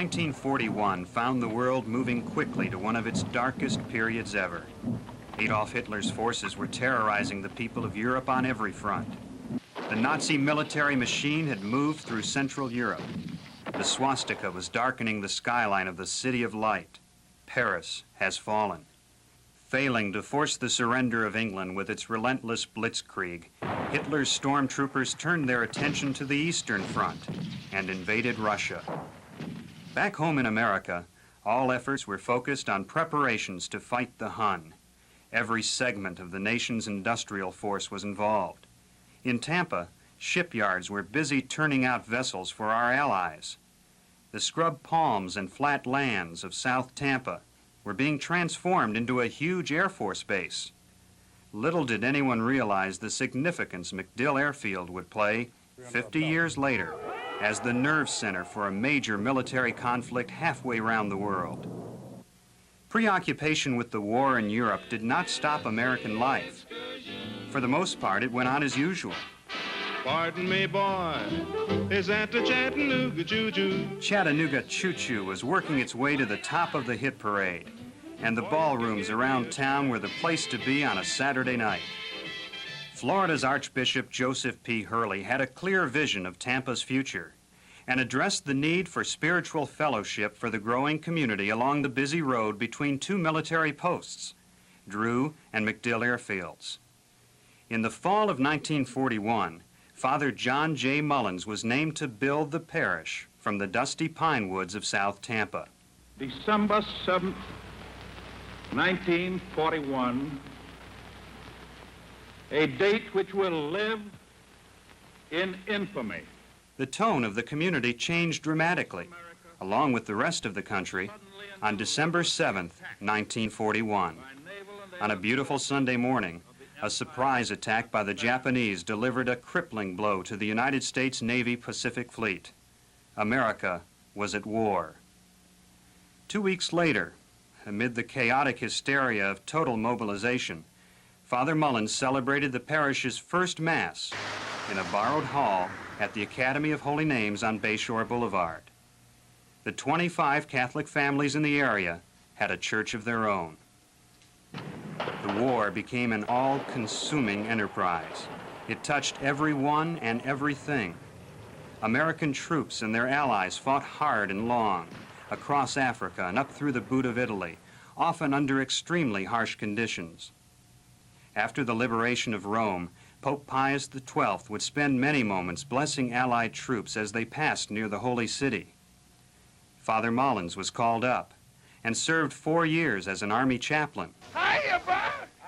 1941 found the world moving quickly to one of its darkest periods ever. Adolf Hitler's forces were terrorizing the people of Europe on every front. The Nazi military machine had moved through Central Europe. The swastika was darkening the skyline of the City of Light. Paris has fallen. Failing to force the surrender of England with its relentless blitzkrieg, Hitler's stormtroopers turned their attention to the Eastern Front and invaded Russia. Back home in America, all efforts were focused on preparations to fight the Hun. Every segment of the nation's industrial force was involved. In Tampa, shipyards were busy turning out vessels for our allies. The scrub palms and flat lands of South Tampa were being transformed into a huge Air Force base. Little did anyone realize the significance MacDill Airfield would play 50 years later as the nerve center for a major military conflict halfway around the world. Preoccupation with the war in Europe did not stop American life. For the most part, it went on as usual. Pardon me, boy, is that the Chattanooga Choo-Choo? Chattanooga Choo-Choo was working its way to the top of the hit parade, and the ballrooms around town were the place to be on a Saturday night. Florida's Archbishop Joseph P. Hurley had a clear vision of Tampa's future and addressed the need for spiritual fellowship for the growing community along the busy road between two military posts, Drew and MacDill airfields. In the fall of 1941, Father John J. Mullins was named to build the parish from the dusty pine woods of South Tampa. December 7th, 1941, a date which will live in infamy. The tone of the community changed dramatically, along with the rest of the country, on December 7th, 1941. On a beautiful Sunday morning, a surprise attack by the Japanese delivered a crippling blow to the United States Navy Pacific Fleet. America was at war. 2 weeks later, amid the chaotic hysteria of total mobilization, Father Mullins celebrated the parish's first Mass in a borrowed hall at the Academy of Holy Names on Bayshore Boulevard. The 25 Catholic families in the area had a church of their own. The war became an all-consuming enterprise. It touched everyone and everything. American troops and their allies fought hard and long, across Africa and up through the boot of Italy, often under extremely harsh conditions. After the liberation of Rome, Pope Pius XII would spend many moments blessing Allied troops as they passed near the Holy City. Father Mullins was called up and served 4 years as an Army chaplain.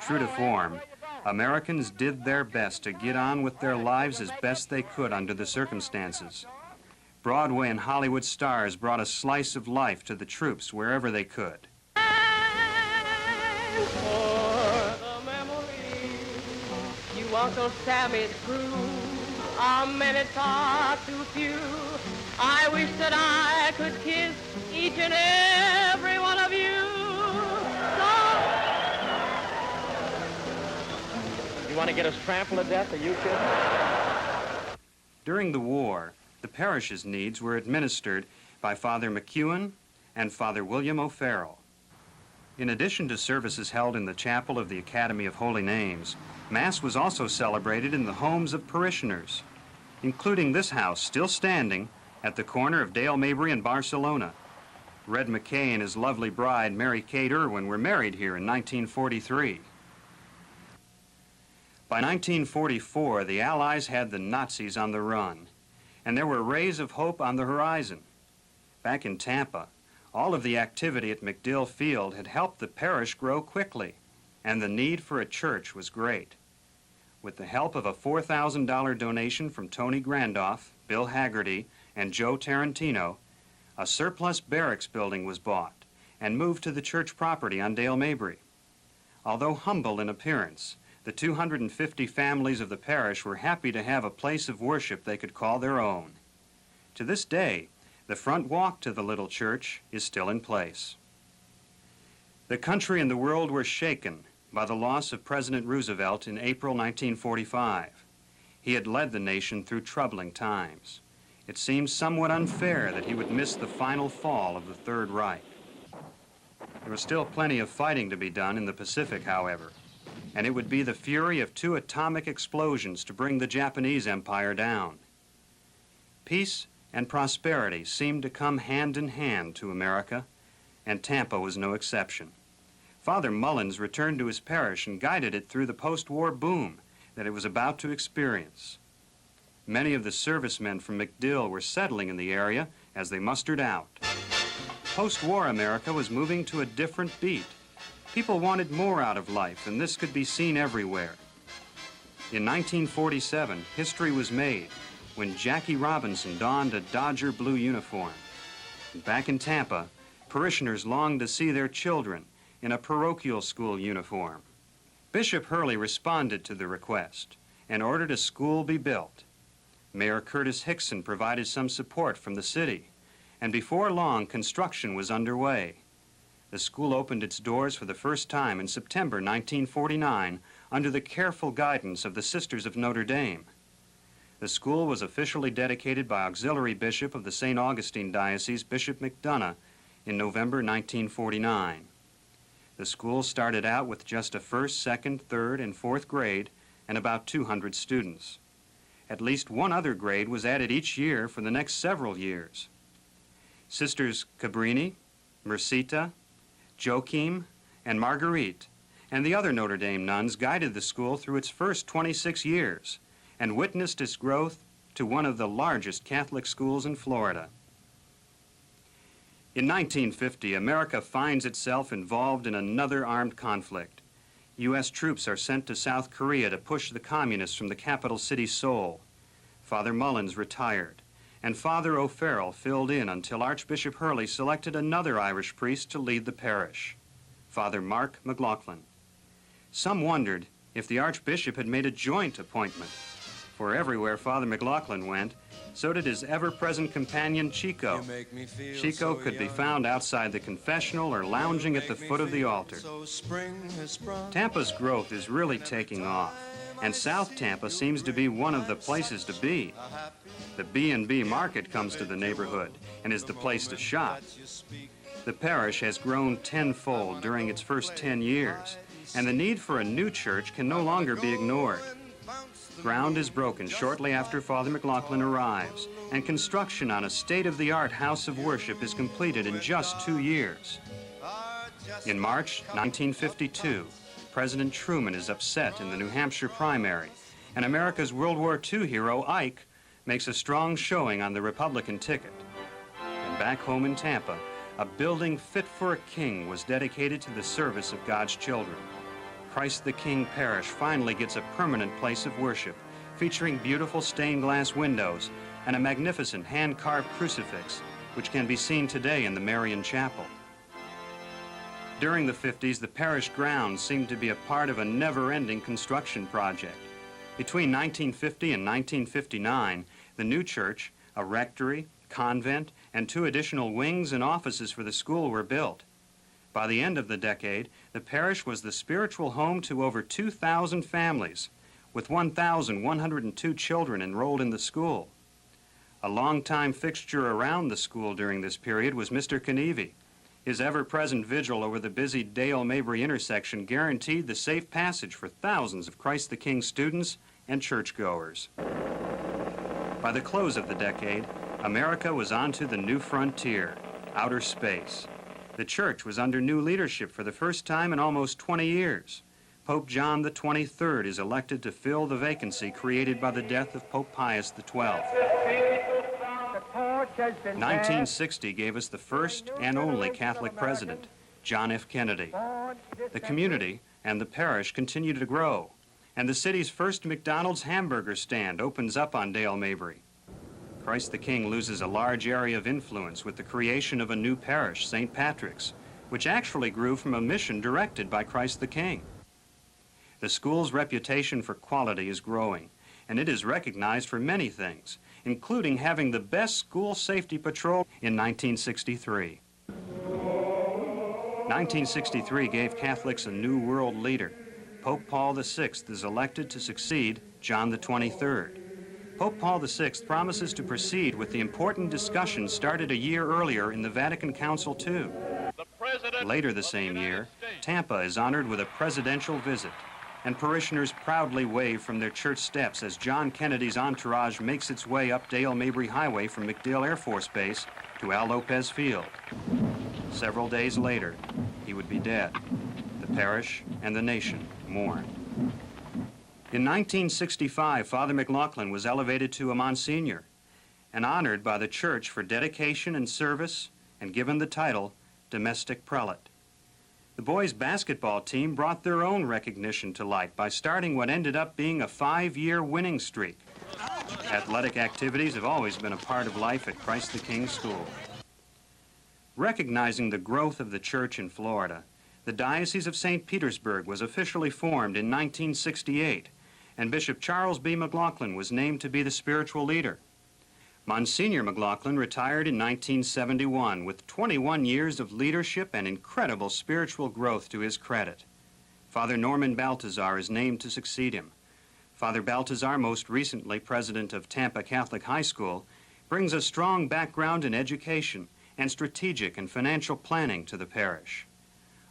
True to form, Americans did their best to get on with their lives as best they could under the circumstances. Broadway and Hollywood stars brought a slice of life to the troops wherever they could. Uncle Sammy's crew, our minutes are too few. I wish that I could kiss each and every one of you. So... You want to get us trampled to death, are you kidding? During the war, the parish's needs were administered by Father McEwen and Father William O'Farrell. In addition to services held in the chapel of the Academy of Holy Names, Mass was also celebrated in the homes of parishioners, including this house still standing at the corner of Dale Mabry and Barcelona. Red McKay and his lovely bride, Mary Kate Irwin, were married here in 1943. By 1944, the Allies had the Nazis on the run, and there were rays of hope on the horizon. Back in Tampa, all of the activity at MacDill Field had helped the parish grow quickly, and the need for a church was great. With the help of a $4,000 donation from Tony Grandoff, Bill Haggerty, and Joe Tarantino, a surplus barracks building was bought and moved to the church property on Dale Mabry. Although humble in appearance, the 250 families of the parish were happy to have a place of worship they could call their own. To this day, the front walk to the little church is still in place. The country and the world were shaken by the loss of President Roosevelt in April 1945. He had led the nation through troubling times. It seemed somewhat unfair that he would miss the final fall of the Third Reich. There was still plenty of fighting to be done in the Pacific, however, and it would be the fury of 2 atomic explosions to bring the Japanese Empire down. Peace and prosperity seemed to come hand in hand to America, and Tampa was no exception. Father Mullins returned to his parish and guided it through the post-war boom that it was about to experience. Many of the servicemen from MacDill were settling in the area as they mustered out. Post-war America was moving to a different beat. People wanted more out of life, and this could be seen everywhere. In 1947, history was made when Jackie Robinson donned a Dodger blue uniform. And back in Tampa, parishioners longed to see their children in a parochial school uniform. Bishop Hurley responded to the request and ordered a school be built. Mayor Curtis Hickson provided some support from the city, and before long, construction was underway. The school opened its doors for the first time in September 1949 under the careful guidance of the Sisters of Notre Dame. The school was officially dedicated by Auxiliary Bishop of the St. Augustine Diocese, Bishop McDonough, in November 1949. The school started out with just a first, second, third, and fourth grade and about 200 students. At least one other grade was added each year for the next several years. Sisters Cabrini, Mercita, Joachim, and Marguerite, and the other Notre Dame nuns guided the school through its first 26 years and witnessed its growth to one of the largest Catholic schools in Florida. In 1950, America finds itself involved in another armed conflict. U.S. troops are sent to South Korea to push the communists from the capital city, Seoul. Father Mullins retired, and Father O'Farrell filled in until Archbishop Hurley selected another Irish priest to lead the parish, Father Mark McLaughlin. Some wondered if the Archbishop had made a joint appointment, for everywhere Father McLaughlin went, so did his ever-present companion, Chico. Chico could be found outside the confessional or lounging at the foot of the altar. Tampa's growth is really taking off, and South Tampa seems to be one of the places to be. The B&B market comes to the neighborhood and is the place to shop. The parish has grown tenfold during its first 10 years, and the need for a new church can no longer be ignored. Ground is broken shortly after Father McLaughlin arrives, and construction on a state-of-the-art house of worship is completed in just 2 years. In March 1952, President Truman is upset in the New Hampshire primary, and America's World War II hero, Ike, makes a strong showing on the Republican ticket. And back home in Tampa, a building fit for a king was dedicated to the service of God's children. Christ the King Parish finally gets a permanent place of worship, featuring beautiful stained glass windows and a magnificent hand-carved crucifix, which can be seen today in the Marian Chapel. During the 50s, the parish grounds seemed to be a part of a never-ending construction project. Between 1950 and 1959, the new church, a rectory, convent, and 2 additional wings and offices for the school were built. By the end of the decade, the parish was the spiritual home to over 2,000 families, with 1,102 children enrolled in the school. A long-time fixture around the school during this period was Mr. Knievy. His ever-present vigil over the busy Dale-Mabry intersection guaranteed the safe passage for thousands of Christ the King students and churchgoers. By the close of the decade, America was onto the new frontier, outer space. The church was under new leadership for the first time in almost 20 years. Pope John XXIII is elected to fill the vacancy created by the death of Pope Pius XII. 1960 gave us the first and only Catholic president, John F. Kennedy. The community and the parish continue to grow, and the city's first McDonald's hamburger stand opens up on Dale-Mabry. Christ the King loses a large area of influence with the creation of a new parish, St. Patrick's, which actually grew from a mission directed by Christ the King. The school's reputation for quality is growing, and it is recognized for many things, including having the best school safety patrol in 1963. 1963 gave Catholics a new world leader. Pope Paul VI is elected to succeed John XXIII. Pope Paul VI promises to proceed with the important discussion started a year earlier in the Vatican Council II. Later the same year, Tampa is honored with a presidential visit, and parishioners proudly wave from their church steps as John Kennedy's entourage makes its way up Dale Mabry Highway from MacDill Air Force Base to Al Lopez Field. Several days later, he would be dead. The parish and the nation mourn. In 1965, Father McLaughlin was elevated to a Monsignor and honored by the church for dedication and service and given the title Domestic Prelate. The boys' basketball team brought their own recognition to light by starting what ended up being a 5-year winning streak. Athletic activities have always been a part of life at Christ the King School. Recognizing the growth of the church in Florida, the Diocese of St. Petersburg was officially formed in 1968, and Bishop Charles B. McLaughlin was named to be the spiritual leader. Monsignor McLaughlin retired in 1971 with 21 years of leadership and incredible spiritual growth to his credit. Father Norman Baltazar is named to succeed him. Father Baltazar, most recently president of Tampa Catholic High School, brings a strong background in education and strategic and financial planning to the parish.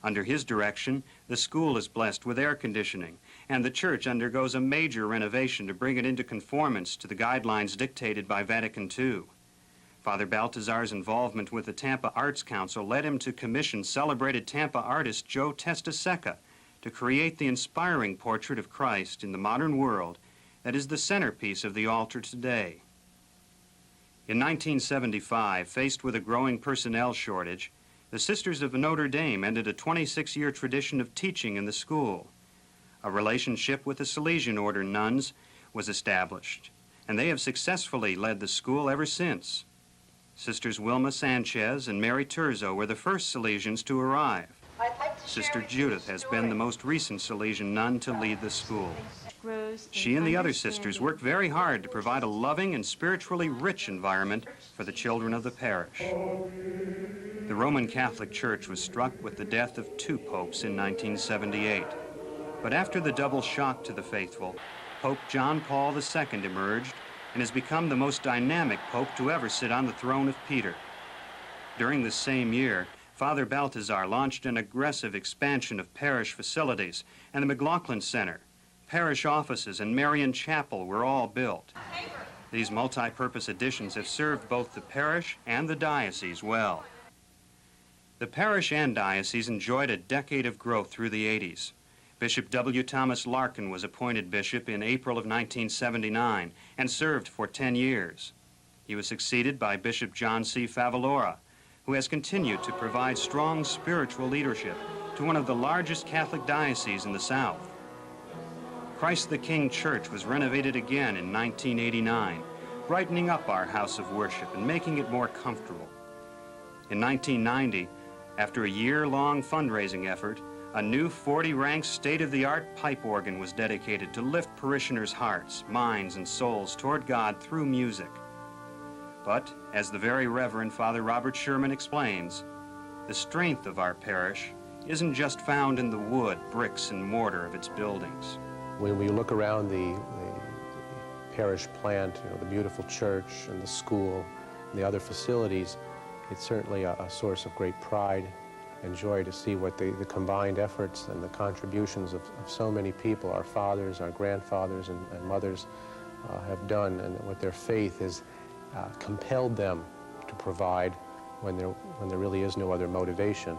Under his direction, the school is blessed with air conditioning, and the church undergoes a major renovation to bring it into conformance to the guidelines dictated by Vatican II. Father Baltazar's involvement with the Tampa Arts Council led him to commission celebrated Tampa artist Joe Testaseca to create the inspiring portrait of Christ in the modern world that is the centerpiece of the altar today. In 1975, faced with a growing personnel shortage, the Sisters of Notre Dame ended a 26-year tradition of teaching in the school. A relationship with the Salesian order nuns was established, and they have successfully led the school ever since. Sisters Wilma Sanchez and Mary Turzo were the first Salesians to arrive. Sister Judith has been the most recent Salesian nun to lead the school. She and the other sisters work very hard to provide a loving and spiritually rich environment for the children of the parish. The Roman Catholic Church was struck with the death of 2 popes in 1978. But after the double shock to the faithful, Pope John Paul II emerged and has become the most dynamic pope to ever sit on the throne of Peter. During this same year, Father Baltazar launched an aggressive expansion of parish facilities, and the McLaughlin Center, parish offices, and Marian Chapel were all built. These multi-purpose additions have served both the parish and the diocese well. The parish and diocese enjoyed a decade of growth through the 80s. Bishop W. Thomas Larkin was appointed bishop in April of 1979 and served for 10 years. He was succeeded by Bishop John C. Favalora, who has continued to provide strong spiritual leadership to one of the largest Catholic dioceses in the South. Christ the King Church was renovated again in 1989, brightening up our house of worship and making it more comfortable. In 1990, after a year-long fundraising effort, a new 40-rank state-of-the-art pipe organ was dedicated to lift parishioners' hearts, minds, and souls toward God through music. But, as the very Reverend Father Robert Sherman explains, the strength of our parish isn't just found in the wood, bricks, and mortar of its buildings. When we look around the parish plant, the beautiful church and the school and the other facilities, it's certainly a source of great pride and joy to see what the combined efforts and the contributions of so many people, our fathers, our grandfathers, and mothers have done, and what their faith has compelled them to provide when there really is no other motivation.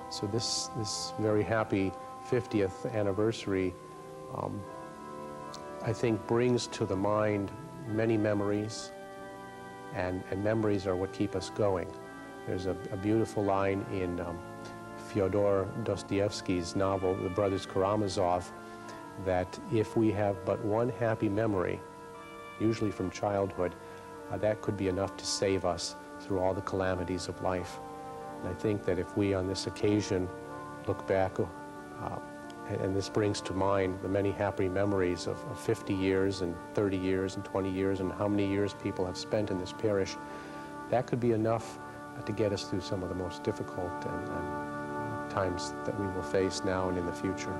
So this very happy 50th anniversary, I think, brings to the mind many memories, and memories are what keep us going. There's a beautiful line in Fyodor Dostoevsky's novel, The Brothers Karamazov, that if we have but one happy memory, usually from childhood, that could be enough to save us through all the calamities of life. And I think that if we on this occasion look back, and this brings to mind the many happy memories of 50 years and 30 years and 20 years and how many years people have spent in this parish, that could be enough to get us through some of the most difficult and times that we will face now and in the future.